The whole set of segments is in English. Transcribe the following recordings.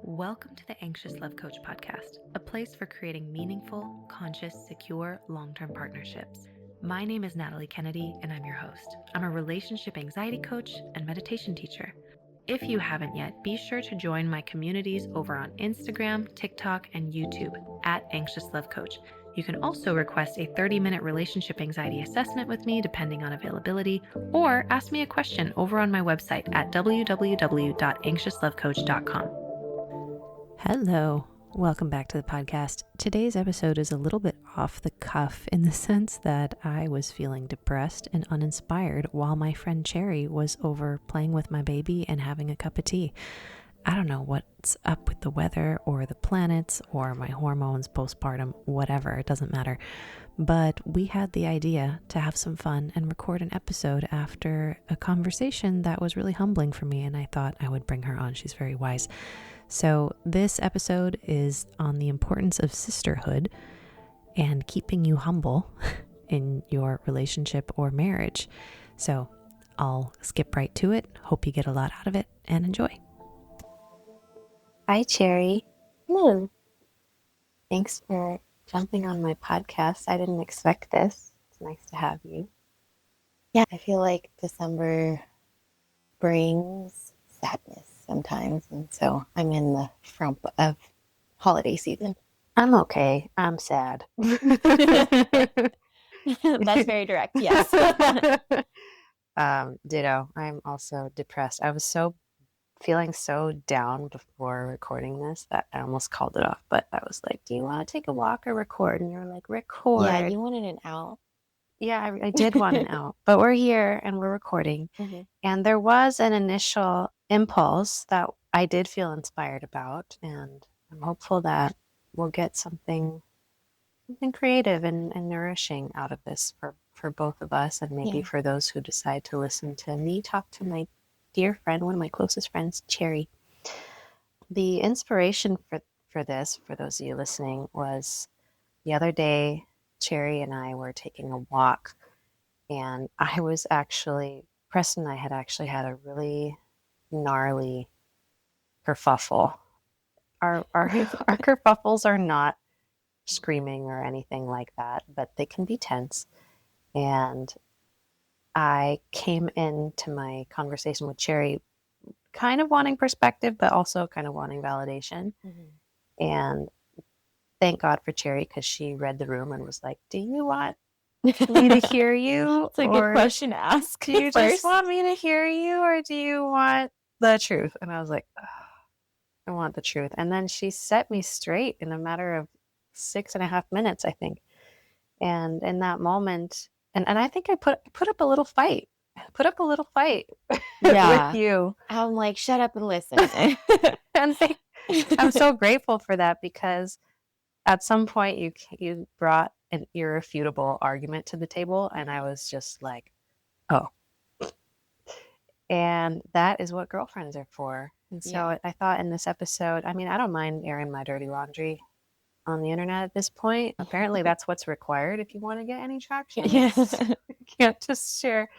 Welcome to the Anxious Love Coach podcast, a place for creating meaningful, conscious, secure, long-term partnerships. My name is Natalie Kennedy, and I'm your host. I'm a relationship anxiety coach and meditation teacher. If you haven't yet, be sure to join my communities over on Instagram, TikTok, and YouTube at Anxious Love Coach. You can also request a 30-minute relationship anxiety assessment with me, depending on availability, or ask me a question over on my website at www.anxiouslovecoach.com. Hello, welcome back to the podcast. Today's episode is a little bit off the cuff in the sense that I was feeling depressed and uninspired while my friend Cherry was over playing with my baby and having a cup of tea. I don't know what's up with the weather or the planets or my hormones postpartum, whatever, it doesn't matter. But we had the idea to have some fun and record an episode after a conversation that was really humbling for me, and I thought I would bring her on. She's very wise. So this episode is on the importance of sisterhood and keeping you humble in your relationship or marriage. So I'll skip right to it. Hope you get a lot out of it and enjoy. Hi, Cherry. Hello. Thanks for jumping on my podcast. I didn't expect this. It's nice to have you. Yeah, I feel like December brings sadness sometimes, and so I'm in the frump of holiday season. I'm okay. I'm sad. That's very direct, yes. Ditto. I'm also depressed. I was feeling so down before recording this that I almost called it off. But I was like, do you want to take a walk or record? And you were like, record. Yeah, you wanted an out. Yeah, I did want an out. But we're here and we're recording. Mm-hmm. And there was an initial impulse that I did feel inspired about. And I'm hopeful that we'll get something creative and nourishing out of this for both of us, and maybe for those who decide to listen to me talk to my dear friend, one of my closest friends, Cherry. The inspiration for this, for those of you listening, was the other day, Cherry and I were taking a walk, and Preston and I had actually had a really gnarly kerfuffle. Our kerfuffles are not screaming or anything like that, but they can be tense. And I came into my conversation with Cherry kind of wanting perspective, but also kind of wanting validation. Mm-hmm. And thank God for Cherry, because she read the room and was like, do you want me to hear you? It's a good question to ask. Do you just want me to hear you, or do you want the truth? And I was like, oh, I want the truth. And then she set me straight in a matter of 6.5 minutes, I think. And in that moment, and I think I put up a little fight. With you. I'm like, shut up and listen. And I'm so grateful for that, because at some point you brought an irrefutable argument to the table, and I was just like, oh. And that is what girlfriends are for. And so I thought in this episode, I mean, I don't mind airing my dirty laundry on the internet at this point. Apparently that's what's required if you want to get any traction. Yes. You can't just share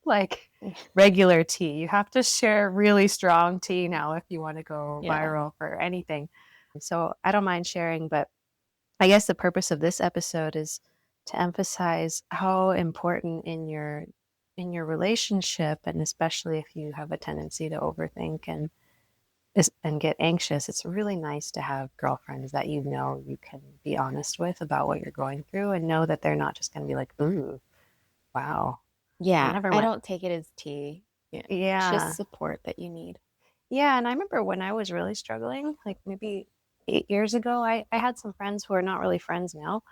like regular tea. You have to share really strong tea now if you want to go viral for anything. So I don't mind sharing, but I guess the purpose of this episode is to emphasize how important in your relationship, and especially if you have a tendency to overthink and get anxious, it's really nice to have girlfriends that you can be honest with about what you're going through, and know that they're not just going to be like, ooh, wow. Yeah, I don't take it as tea. Yeah. It's just support that you need. Yeah, and I remember when I was really struggling, like maybe 8 years ago, I had some friends who are not really friends now.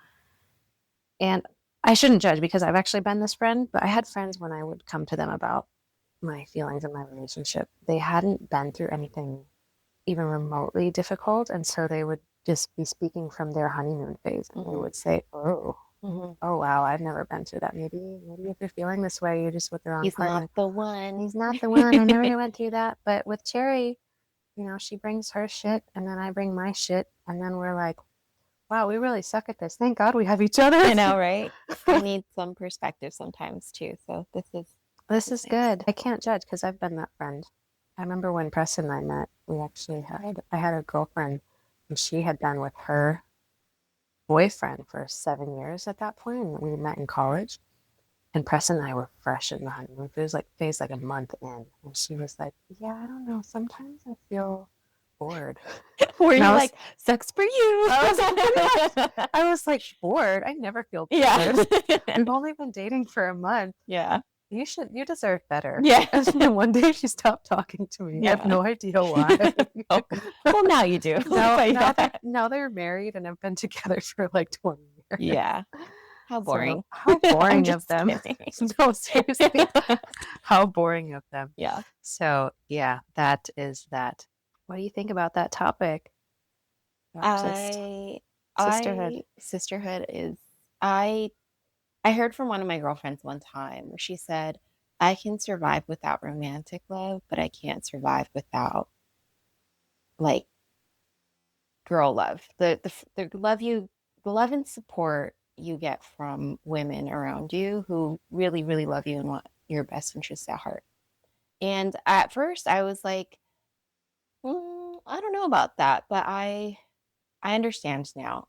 And I shouldn't judge, because I've actually been this friend, but I had friends when I would come to them about my feelings in my relationship. They hadn't been through anything even remotely difficult, and so they would just be speaking from their honeymoon phase, and they would say, oh wow, I've never been through that. Maybe if you're feeling this way, you're just with the wrong partner. He's not the one. He's not the one. I never went through that. But with Cherry, she brings her shit, and then I bring my shit, and then we're like, wow, we really suck at this. Thank God we have each other. I know, right? I need some perspective sometimes too. So this is good. I can't judge, because I've been that friend. I remember when Preston and I met, I had a girlfriend and she had been with her boyfriend for 7 years at that point. And we met in college. And Preston and I were fresh in the honeymoon. It was like phase like a month in. And she was like, yeah, I don't know. Sometimes I feel bored. Were And you like, sucks for you? I was like, bored? I never feel bored. Yeah. We've only been dating for a month. Yeah. You deserve better. Yeah. And then one day she stopped talking to me. I have no idea why. Oh, well, now you do. Now they're married and have been together for like 20 years. Yeah. How boring. So, how boring of them. Kidding. No, seriously. How boring of them. Yeah. So, yeah, that is that. What do you think about that topic? Sisterhood. Sisterhood is I I heard from one of my girlfriends one time where she said, I can survive without romantic love, but I can't survive without like girl love. The love and support you get from women around you who really, really love you and want your best interests at heart. And at first I was like, I don't know about that, but I understand now.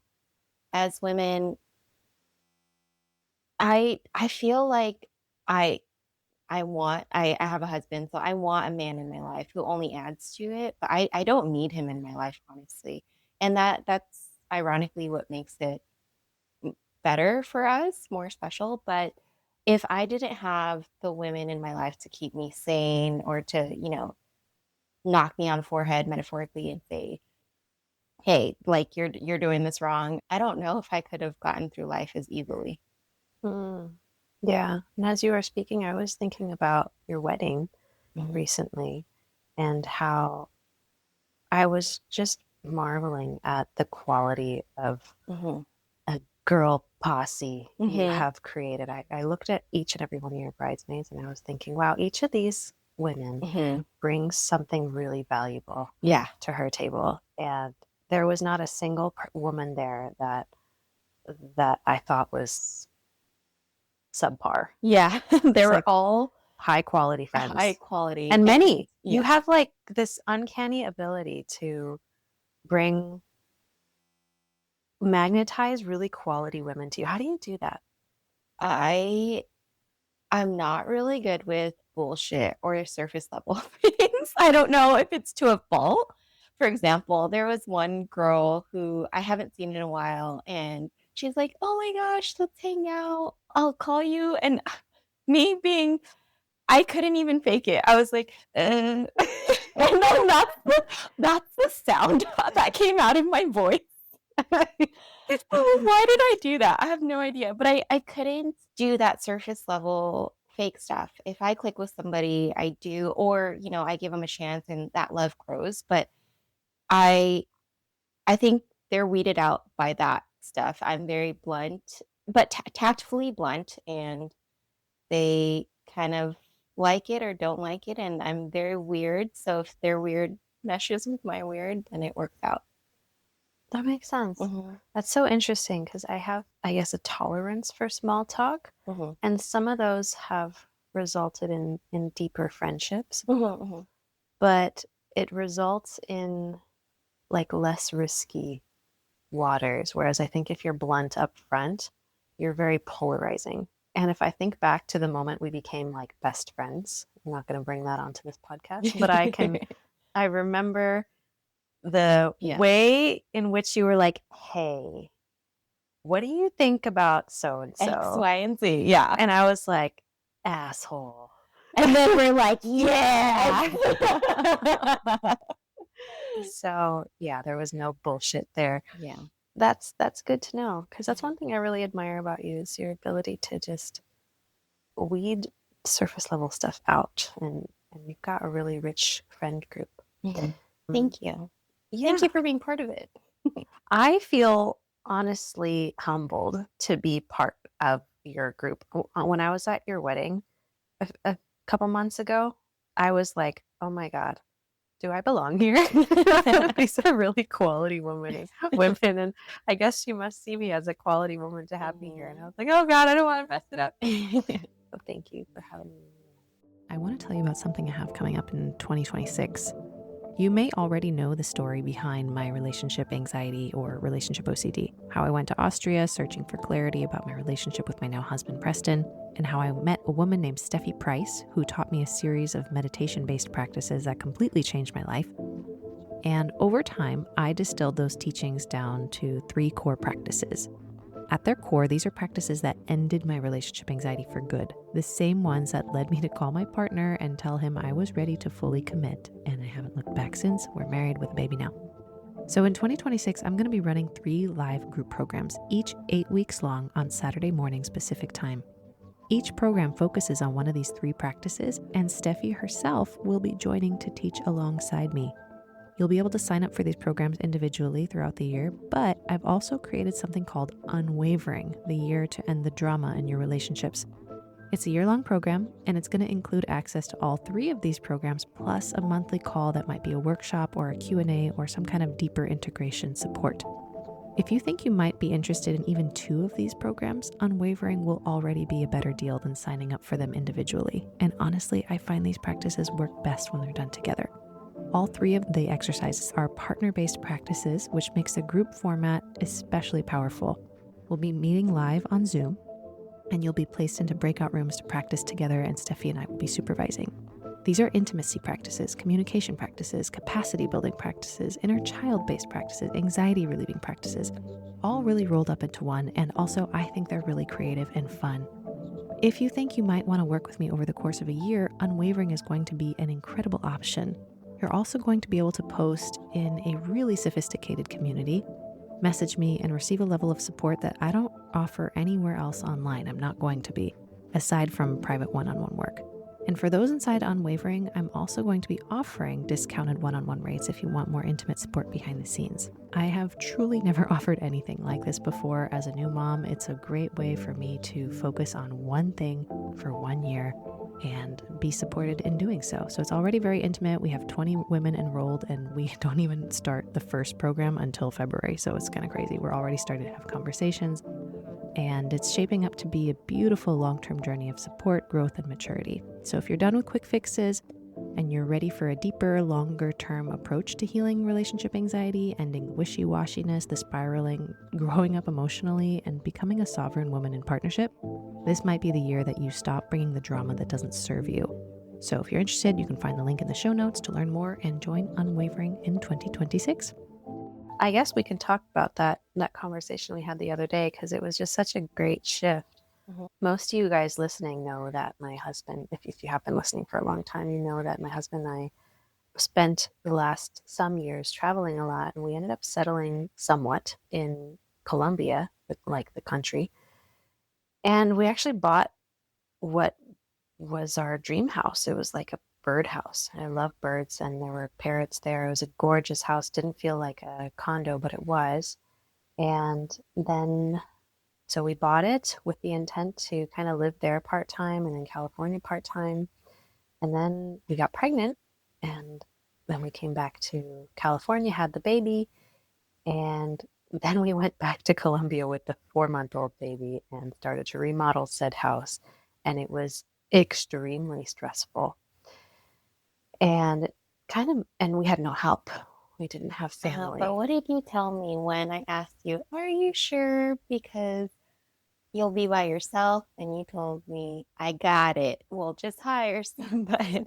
As women, I feel like I I have a husband, so I want a man in my life who only adds to it, but I don't need him in my life, honestly. And that's ironically what makes it better for us, more special. But if I didn't have the women in my life to keep me sane or to, knock me on the forehead metaphorically and say, hey, like you're doing this wrong, I don't know if I could have gotten through life as easily. Mm. Yeah. And as you were speaking, I was thinking about your wedding recently and how I was just marveling at the quality of a girl posse you have created. I looked at each and every one of your bridesmaids and I was thinking, wow, each of these women brings something really valuable to her table. And there was not a single woman there that I thought was subpar. Yeah, they were all high quality friends. High quality. And many. You have like this uncanny ability to magnetize really quality women to you. How do you do that? I'm not really good with bullshit or surface level things. I don't know if it's to a fault. For example, there was one girl who I haven't seen in a while, and she's like, "Oh my gosh, let's hang out. I'll call you." And me being, I couldn't even fake it. I was like, and then that's the sound that came out of my voice. Why did I do that? I have no idea. But I couldn't do that surface level fake stuff. If I click with somebody, I do, or I give them a chance and that love grows. But I I think they're weeded out by that stuff. I'm very blunt, but tactfully blunt, and they kind of like it or don't like it, and I'm very weird. So if their weird meshes with my weird, then it works out. That makes sense. That's so interesting because I have, I guess, a tolerance for small talk, and some of those have resulted in deeper friendships, but it results in like less risky waters. Whereas I think if you're blunt up front, you're very polarizing. And if I think back to the moment we became like best friends, I'm not going to bring that onto this podcast, but I remember the way in which you were like, hey, what do you think about so and so? X, Y, and Z. Yeah. And I was like, asshole. And then we're like, yeah. So yeah, there was no bullshit there. Yeah. That's good to know, because that's one thing I really admire about you is your ability to just weed surface level stuff out, and you've got a really rich friend group. Thank you. Yeah. Thank you for being part of it. I feel honestly humbled to be part of your group. When I was at your wedding a couple months ago, I was like, oh my God, do I belong here? These are really quality women, and I guess you must see me as a quality woman to have me here. And I was like, oh God, I don't want to mess it up. So thank you for having me. I want to tell you about something I have coming up in 2026. You may already know the story behind my relationship anxiety or relationship OCD, how I went to Austria searching for clarity about my relationship with my now husband, Preston, and how I met a woman named Steffi Price, who taught me a series of meditation based practices that completely changed my life. And over time, I distilled those teachings down to 3 core practices. At their core, these are practices that ended my relationship anxiety for good, the same ones that led me to call my partner and tell him I was ready to fully commit, and I haven't looked back since. We're married with a baby now. So in 2026, I'm going to be running 3 live group programs, each 8 weeks long on Saturday mornings Pacific time. Each program focuses on one of these 3 practices, and Steffi herself will be joining to teach alongside me. You'll be able to sign up for these programs individually throughout the year, but I've also created something called Unwavering, the year to end the drama in your relationships. It's a year-long program, and it's going to include access to all 3 of these programs, plus a monthly call that might be a workshop or a Q&A or some kind of deeper integration support. If you think you might be interested in even 2 of these programs, Unwavering will already be a better deal than signing up for them individually. And honestly, I find these practices work best when they're done together. All 3 of the exercises are partner-based practices, which makes the group format especially powerful. We'll be meeting live on Zoom, and you'll be placed into breakout rooms to practice together, and Steffi and I will be supervising. These are intimacy practices, communication practices, capacity building practices, inner child-based practices, anxiety relieving practices, all really rolled up into one, and also I think they're really creative and fun. If you think you might want to work with me over the course of a year, Unwavering is going to be an incredible option. You're also going to be able to post in a really sophisticated community, message me, and receive a level of support that I don't offer anywhere else online. I'm not going to be, aside from private one-on-one work. And for those inside Unwavering, I'm also going to be offering discounted one-on-one rates if you want more intimate support behind the scenes. I have truly never offered anything like this before. As a new mom, it's a great way for me to focus on one thing for 1 year and be supported in doing so. So it's already very intimate. We have 20 women enrolled, and we don't even start the first program until February. So it's kind of crazy. We're already starting to have conversations, and it's shaping up to be a beautiful long-term journey of support, growth, and maturity. So if you're done with quick fixes and you're ready for a deeper, longer-term approach to healing relationship anxiety, ending wishy-washiness, the spiraling, growing up emotionally, and becoming a sovereign woman in partnership, this might be the year that you stop bringing the drama that doesn't serve you. So if you're interested, you can find the link in the show notes to learn more and join Unwavering in 2026. I guess we can talk about that conversation we had the other day, because it was just such a great shift. Most of you guys listening know that my husband, if you have been listening for a long time, you know that my husband and I spent the last some years traveling a lot, and we ended up settling somewhat in Colombia, like the country. And we actually bought what was our dream house. It was like a bird house. I love birds, and there were parrots there. It was a gorgeous house. Didn't feel like a condo, but it was. And then, so we bought it with the intent to kind of live there part time and in California part time. And then we got pregnant, and then we came back to California, had the baby, and then we went back to Colombia with the 4-month-old baby and started to remodel said house. And it was extremely stressful. And and we had no help. We didn't have family. But what did you tell me when I asked you, are you sure? Because you'll be by yourself. And you told me, I got it. We'll just hire somebody.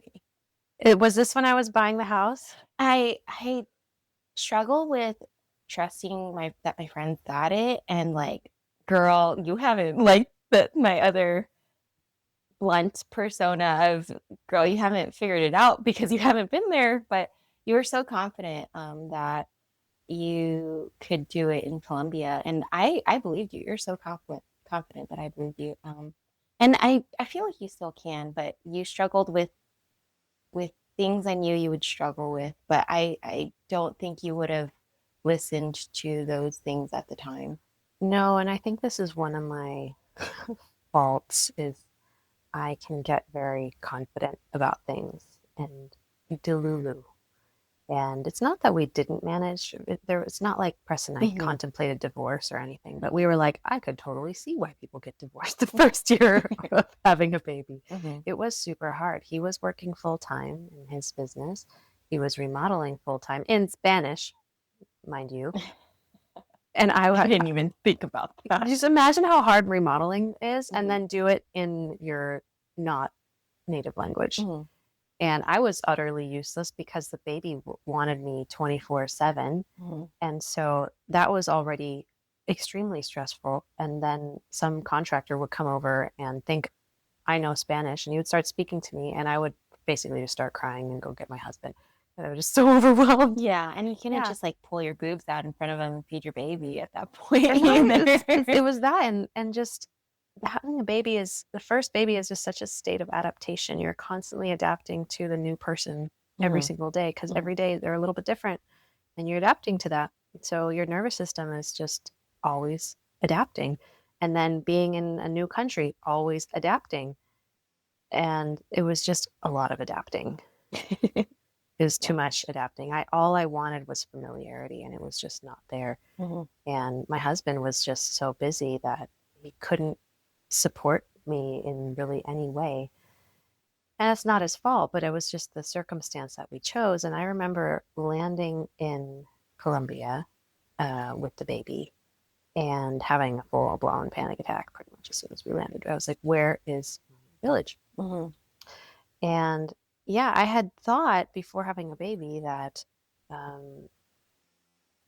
Was this when I was buying the house? I struggle with trusting that my friends got it. And like, girl, you haven't like my other blunt persona of girl, you haven't figured it out because you haven't been there, but you were so confident that you could do it in Colombia, and I believed you. You're so confident that I believed you. And I feel like you still can, but you struggled with things I knew you would struggle with, but I don't think you would have listened to those things at the time. No, and I think this is one of my faults is I can get very confident about things and delulu. And it's not that we didn't manage. It's not like Press and I Mhm. contemplated divorce or anything, but we were like, I could totally see why people get divorced the first year of having a baby. Mhm. It was super hard. He was working full time in his business. He was remodeling full time in Spanish, mind you. And I didn't even think about that. just imagine how hard remodeling is, and Mhm. then do it in your not native language. Mhm. And I was utterly useless because the baby wanted me 24/7. Mhm. And so that was already extremely stressful. And then some contractor would come over and think I know Spanish, and he would start speaking to me, and I would basically just start crying and go get my husband. And I was just so overwhelmed. Yeah, and you couldn't Yeah. just like pull your boobs out in front of him and feed your baby at that point No, either. it was that, and just having a baby is the first baby is just such a state of adaptation. You're constantly adapting to the new person every Mhm. single day because Mhm. every day they're a little bit different, and you're adapting to that. So your nervous system is just always adapting. And then being in a new country, always adapting. And it was just a lot of adapting. It was too Yeah. much adapting. All I wanted was familiarity, and it was just not there. Mhm. And my husband was just so busy that he couldn't support me in really any way. And it's not his fault, but it was just the circumstance that we chose. And I remember landing in Colombia with the baby and having a full blown panic attack pretty much as soon as we landed. I was like, where is my village? Mhm. And yeah, I had thought before having a baby that um,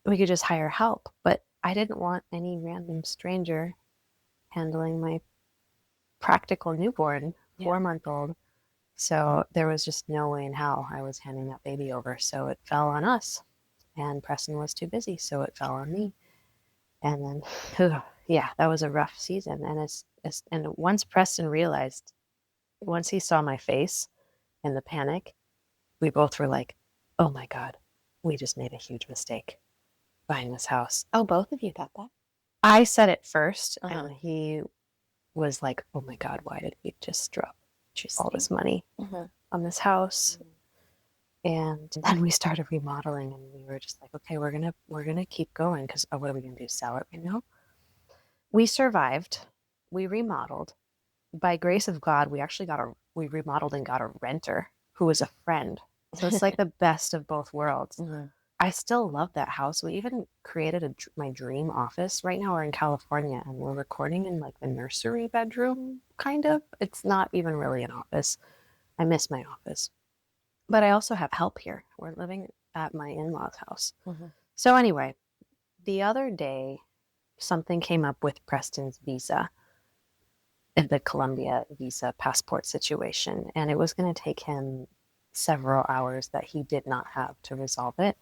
we could just hire help, but I didn't want any random stranger handling my practical newborn, Yeah. 4 month old. So there was just no way in hell I was handing that baby over. So it fell on us. And Preston was too busy, so it fell on me. And then, yeah, that was a rough season. And and once Preston realized, once he saw my face and the panic, we both were like, "Oh my God, we just made a huge mistake buying this house." Oh, both of you thought that? I said it first, Uh-huh. and he was like, "Oh my God, why did we just drop all Interesting. this money Mhm. on this house?" Mhm. And then we started remodeling, and we were just like, "Okay, we're gonna keep going because what are we gonna do? Sell it? We survived. We remodeled. By grace of God, we remodeled and got a renter who was a friend. So it's like the best of both worlds. Mhm. I still love that house. We even created my dream office. Right now we're in California and we're recording in like the nursery bedroom, kind of. It's not even really an office. I miss my office. But I also have help here. We're living at my in law's house. Mhm. So, anyway, the other day, something came up with Preston's visa, the Colombia visa passport situation, and it was going to take him several hours that he did not have to resolve it.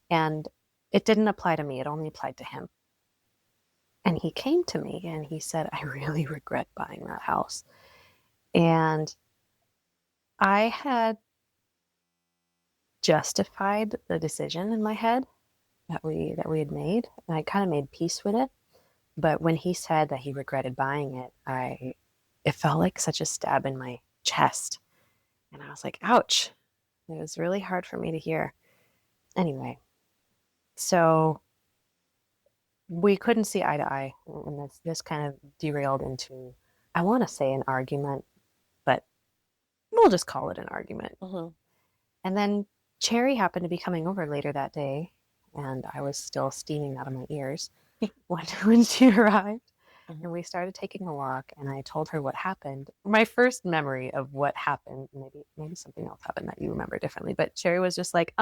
And it didn't apply to me, it only applied to him. And he came to me and he said, I really regret buying that house. And I had justified the decision in my head that we had made, and I kind of made peace with it. But when he said that he regretted buying it, it felt like such a stab in my chest. And I was like, ouch. It was really hard for me to hear. Anyway, so we couldn't see eye to eye. And this kind of derailed into, I want to say an argument, but we'll just call it an argument. Mhm. And then Cherry happened to be coming over later that day, and I was still steaming out of my ears when she arrived. Mhm. And we started taking a walk, and I told her what happened. My first memory of what happened, maybe something else happened that you remember differently, but Cherry was just like,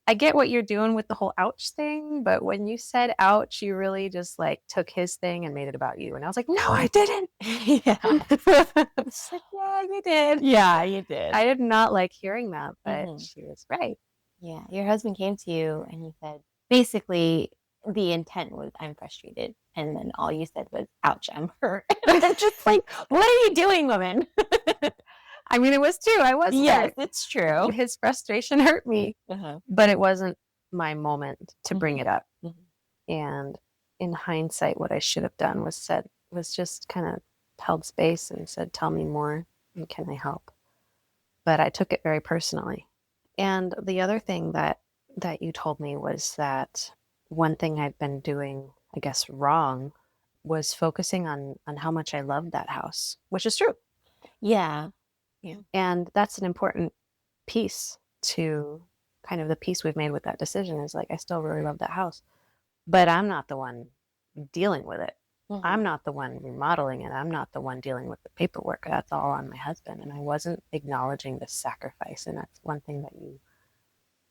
I get what you're doing with the whole ouch thing, but when you said ouch, you really just like took his thing and made it about you. And I was like, no, I didn't. Yeah. It's like, yeah, you did. Yeah, you did. I did not like hearing that, but Mhm. she was right. Yeah, your husband came to you and he said, basically, the intent was, I'm frustrated. And then all you said was, ouch, I'm hurt. And I'm just like, what are you doing, woman? I mean, it was true. I was Yes, hurt. it's true. His frustration hurt me, Uh-huh. but it wasn't my moment to bring Mhm. it up. Mhm. And in hindsight, what I should have done was just kind of held space and said, tell me more and can I help? But I took it very personally. And the other thing that you told me was that one thing I'd been doing, I guess, wrong was focusing on how much I loved that house, which is true. Yeah. Yeah. And that's an important piece to kind of the piece we've made with that decision is like I still really love that house, but I'm not the one dealing with it. Hmm. I'm not the one remodeling it. I'm not the one dealing with the paperwork. That's all on my husband. And I wasn't acknowledging the sacrifice. And that's one thing that you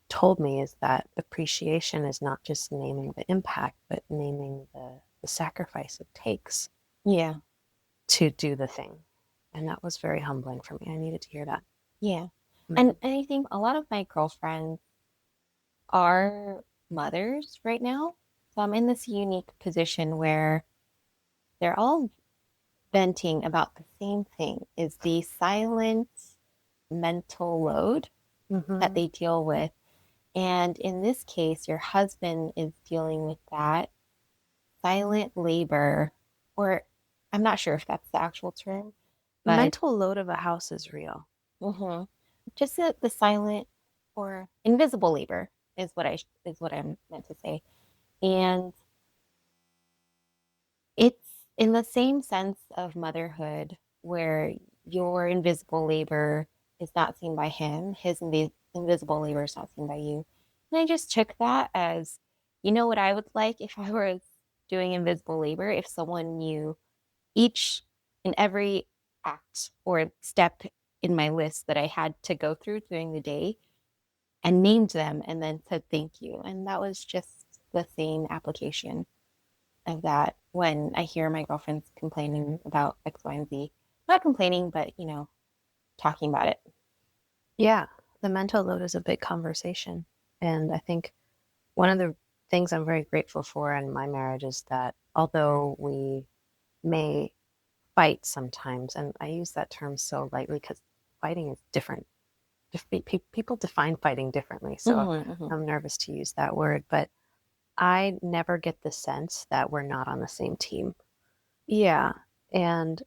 told me is that appreciation is not just naming the impact, but naming the sacrifice it takes Yeah. to do the thing. And that was very humbling for me. I needed to hear that. Yeah. Mhm. And I think a lot of my girlfriends are mothers right now. So I'm in this unique position where they're all venting about the same thing is the silent mental load that Mhm. they deal with. And in this case, your husband is dealing with that silent labor, or I'm not sure if that's the actual term, but Mental load of a house is real. mhm, just the silent or invisible labor is what I'm meant to say. And it's in the same sense of motherhood where your invisible labor is not seen by him, his invisible labor is not seen by you. And I just took that as, you know what I would like if I was doing invisible labor, if someone knew each and every act or step in my list that I had to go through during the day and named them and then said thank you. And that was just the same application of that when I hear my girlfriends complaining about X, Y, and Z. Not complaining, but talking about it. Yeah, the mental load is a big conversation. And I think one of the things I'm very grateful for in my marriage is that although we may fight sometimes, and I use that term so lightly because fighting is different. People define fighting differently. So Mm-hmm, mm-hmm, I'm nervous to use that word, but I never get the sense that we're not on the same team. Yeah. And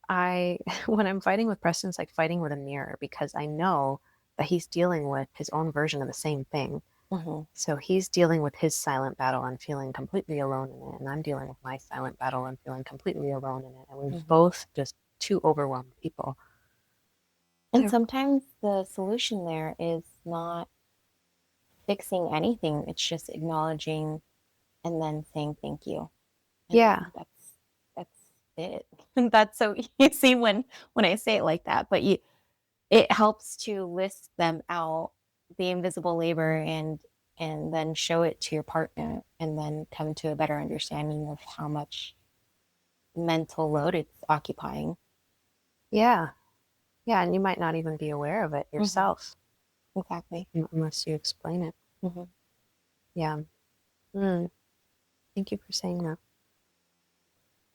I, when I'm fighting with Preston, it's like fighting with a mirror because I know that he's dealing with his own version of the same thing. mm-hmm, So he's dealing with his silent battle and feeling completely alone in it. And I'm dealing with my silent battle and feeling completely alone in it. And we're mm-hmm. both just two overwhelmed people. And I, sometimes the solution there is not fixing anything. It's just acknowledging and then saying thank you. yeah. And that's it. And that's so easy when I say it like that. But it helps to list them out, the invisible labor, and then show it to your partner and then come to a better understanding of how much mental load it's occupying. Yeah. Yeah. And you might not even be aware of it Mm-hmm. yourself Exactly. unless you explain it. Mm-hmm. Yeah. Mm, thank you for saying that.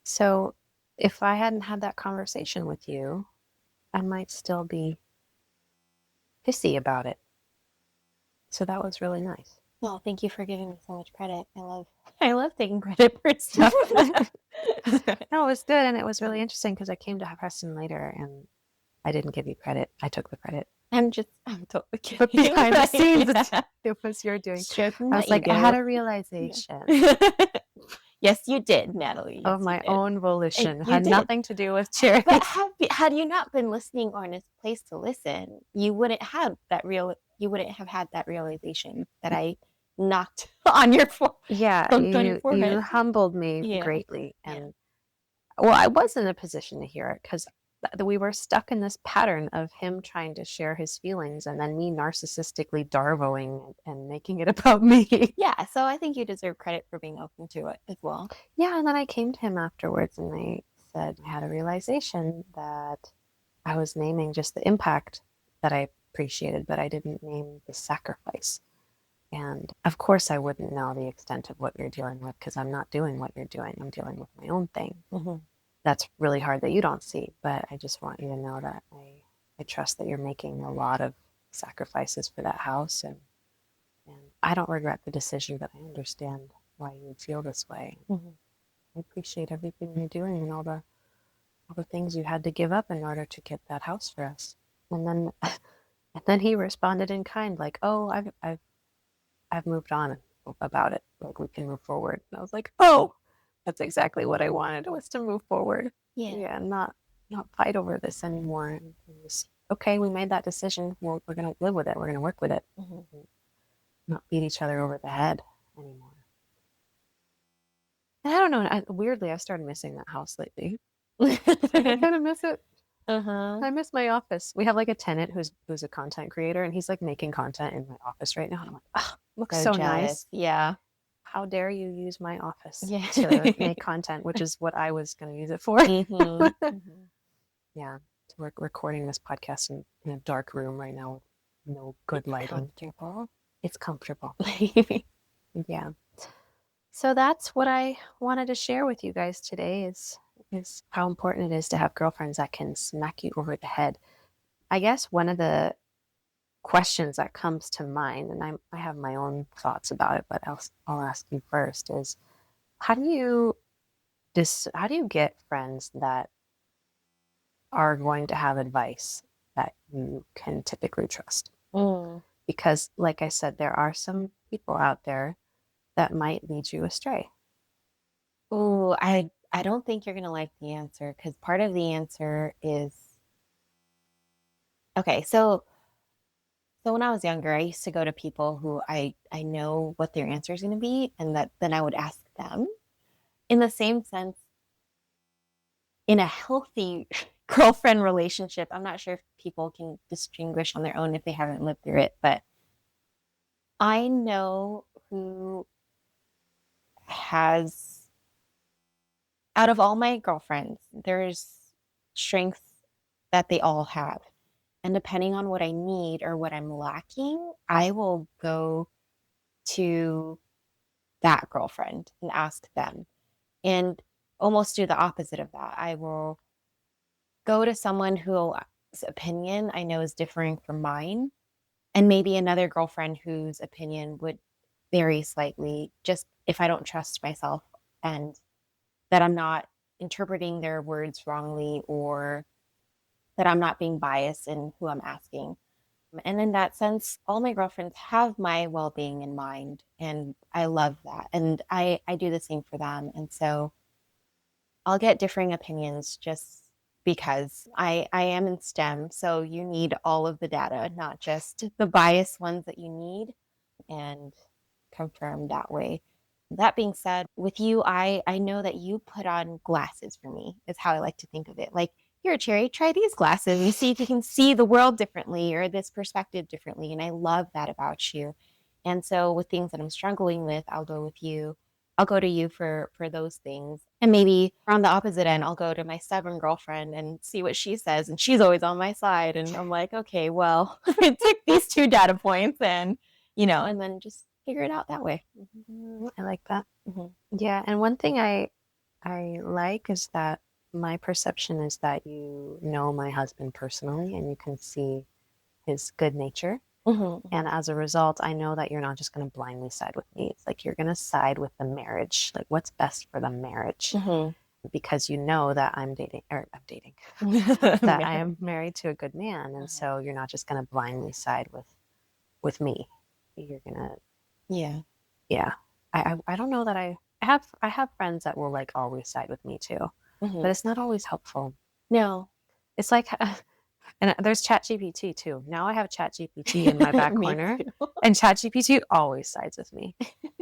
So if I hadn't had that conversation with you, I might still be pissy about it. So that was really nice. Well, thank you for giving me so much credit. I love taking credit for stuff. No, it was good. And it was really Mhm. interesting because I came to Preston later and I didn't give you credit. I took the credit. I'm totally But kidding. behind the But scenes, yeah. it was your doing. Shows them I that was like, I ego. had a Yeah. realization Yes, you did, Natalie. of Yes, you my did. own volition. It You had did. nothing to do with But Cherry's. had you not been listening or in a place to listen, you wouldn't have had that realization that I knocked on Yeah, on your you forehead. humbled me Yeah. greatly. Yeah. And well, I was in a position to hear it because we were stuck in this pattern of him trying to share his feelings and then me narcissistically darvoing and making it about me. Yeah, so I think you deserve credit for being open to it as well. Yeah, and then I came to him afterwards and I said I had a realization that I was naming just the impact that I appreciated, but I didn't name the sacrifice. And of course, I wouldn't know the extent of what you're dealing with because I'm not doing what you're doing. I'm dealing with my own thing. Hmm. That's really hard that you don't see, but I just want you to know that I trust that you're making a lot of sacrifices for that house. And I don't regret the decision, but I understand why you would feel this way. Hmm. I appreciate everything you're doing and all the things you had to give up in order to get that house for us. And then And then he responded in kind, like, "Oh, I've moved on about it. Like, we can move forward." And I was like, "Oh, that's exactly what I wanted, was to move forward. Yeah. Yeah, not fight over this anymore." And it was okay. We made that decision. We're gonna live with it. We're gonna work with it. Mm-hmm. Not beat each other over the head anymore. And I don't know. Weirdly, I've started missing that house lately. I kind of miss it. Uh-huh. I miss my office. We have like a tenant who's a content creator, and he's like making content in my office right now. And I'm like, oh, looks So so jealous. nice. Yeah. How dare you use my office Yeah. to make content, which is what I was going to use it for. Mm-hmm. Mm-hmm. Yeah, so we're recording this podcast in a dark room right now with no good lighting. Comfortable. It's comfortable. Yeah. So that's what I wanted to share with you guys today is how important it is to have girlfriends that can smack you over the head. I guess one of the questions that comes to mind, and I have my own thoughts about it, but I'll ask you first, is how do you how do you get friends that are going to have advice that you can typically trust? Mm. Because, like I said, there are some people out there that might lead you astray. Ooh, I don't think you're gonna like the answer because part of the answer is okay, so when I was younger, I used to go to people who I know what their answer is gonna be, and that then I would ask them. In the same sense, in a healthy girlfriend relationship, I'm not sure if people can distinguish on their own if they haven't lived through it, but I know who has, out of all my girlfriends, there's strengths that they all have. And depending on what I need or what I'm lacking, I will go to that girlfriend and ask them and almost do the opposite of that. I will go to someone whose opinion I know is differing from mine, and maybe another girlfriend whose opinion would vary slightly, just if I don't trust myself and that I'm not interpreting their words wrongly or that I'm not being biased in who I'm asking. And in that sense, all my girlfriends have my well being in mind. And I love that. And I do the same for them. And so I'll get differing opinions just because I am in STEM. So you need all of the data, not just the biased ones that you need, and confirm that way. That being said, with you, I know that you put on glasses for me, is how I like to think of it. Like, here, Cherry, try these glasses and see if you can see the world differently or this perspective differently. And I love that about you. And so with things that I'm struggling with, I'll go with you. I'll go to you for those things. And maybe on the opposite end, I'll go to my stubborn girlfriend and see what she says. And she's always on my side. And I'm like, okay, well, it took these two data points and, and then just figure it out that way. I like that. Mm-hmm. Yeah, and one thing I like is that my perception is that you know my husband personally and you can see his good nature. Mm-hmm. And as a result, I know that you're not just going to blindly side with me. It's like you're going to side with the marriage, like what's best for the marriage. Mm-hmm. Because you know that I'm dating, that I am married to a good man. And so you're not just going to blindly side with me. You're going to, Yeah. yeah. I don't know that I have friends that will like always side with me too, Mm-hmm. but it's not always helpful. No. It's like, and there's ChatGPT too. Now I have ChatGPT in my back Me corner, too. and ChatGPT always sides with me,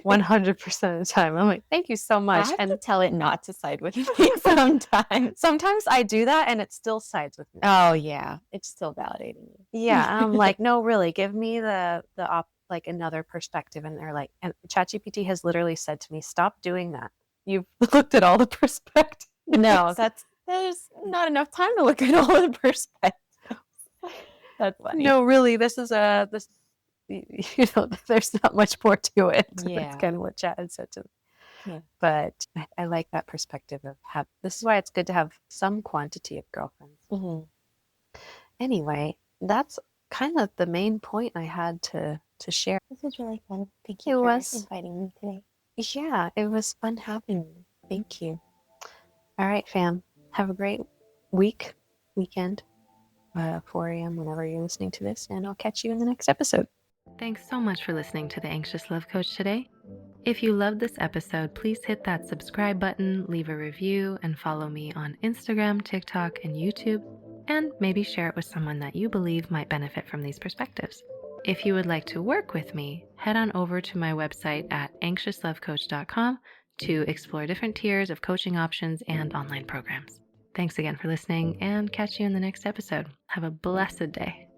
100% of the time. I'm like, thank you so I much. have to And tell it not to side with me sometimes. sometimes I do that, and it still sides with me. Oh yeah, it's still validating Yeah, and I'm you. like, no, really, give me the like another perspective. And they're like, and ChatGPT has literally said to me, stop doing that. You've looked at all the perspectives. No, there's not enough time to look at all the perspectives. That's funny. No, really, this is this there's not much more to it. That's Yeah. kind of what Chat had said to me. Yeah. But I like that perspective of have this is why it's good to have some quantity of girlfriends. Mm-hmm. Anyway, that's kind of the main point I had to share. This was really fun. Thank you It for was, inviting me today. yeah, it was fun having you. Thank you. All right, fam. Have a great weekend. 4 a.m., whenever you're listening to this, and I'll catch you in the next episode. Thanks so much for listening to The Anxious Love Coach today. If you loved this episode, please hit that subscribe button, leave a review, and follow me on Instagram, TikTok, and YouTube, and maybe share it with someone that you believe might benefit from these perspectives. If you would like to work with me, head on over to my website at anxiouslovecoach.com to explore different tiers of coaching options and online programs. Thanks again for listening, and catch you in the next episode. Have a blessed day.